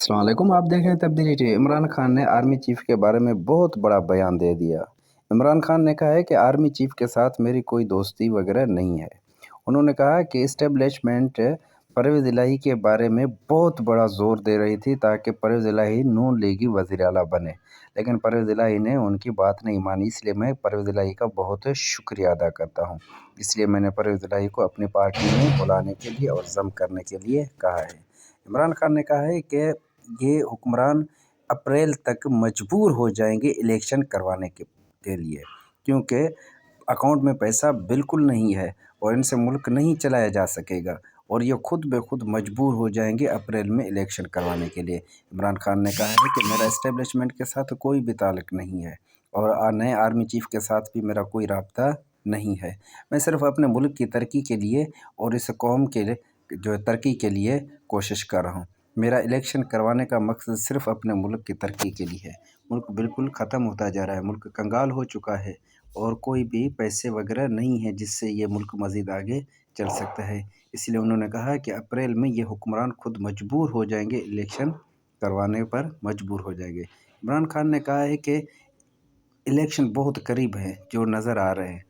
अस्सलाम वालेकुम। आप देख रहे हैं तब्दीली टीवी। इमरान खान ने आर्मी चीफ के बारे में बहुत बड़ा बयान दे दिया। इमरान खान ने कहा है कि आर्मी चीफ के साथ मेरी कोई दोस्ती वगैरह नहीं है। उन्होंने कहा कि इस्टेब्लिशमेंट परवेज़ इलाही के बारे में बहुत बड़ा ज़ोर दे रही थी ताकि परवेज़ इलाही नून लीगी वज़ीर आला बने, लेकिन परवेज़ इलाही ने उनकी बात नहीं मानी। इसलिए मैं परवेज़ इलाही का बहुत शुक्रिया अदा करता हूँ। इसलिए मैंने परवेज़ इलाही को अपनी पार्टी में बुलाने के लिए और ज़म करने के लिए कहा है। इमरान खान ने कहा है कि ये हुक्मरान अप्रैल तक मजबूर हो जाएंगे इलेक्शन करवाने के लिए, क्योंकि अकाउंट में पैसा बिल्कुल नहीं है और इनसे मुल्क नहीं चलाया जा सकेगा और ये खुद ब खुद मजबूर हो जाएंगे अप्रैल में इलेक्शन करवाने के लिए। इमरान खान ने कहा है कि मेरा इस्टेब्लिशमेंट के साथ कोई भी ताल्लुक़ नहीं है और नए आर्मी चीफ के साथ भी मेरा कोई राब्ता नहीं है। मैं सिर्फ अपने मुल्क की तरक्की के लिए और इस कौम के जो है तरक्की के लिए कोशिश कर रहा हूँ। मेरा इलेक्शन करवाने का मकसद सिर्फ अपने मुल्क की तरक्की के लिए है। मुल्क बिल्कुल ख़त्म होता जा रहा है, मुल्क कंगाल हो चुका है और कोई भी पैसे वगैरह नहीं है जिससे ये मुल्क मज़ीद आगे चल सकता है। इसलिए उन्होंने कहा कि अप्रैल में ये हुक्मरान खुद मजबूर हो जाएंगे, इलेक्शन करवाने पर मजबूर हो जाएंगे। इमरान खान ने कहा है कि इलेक्शन बहुत करीब है जो नज़र आ रहे हैं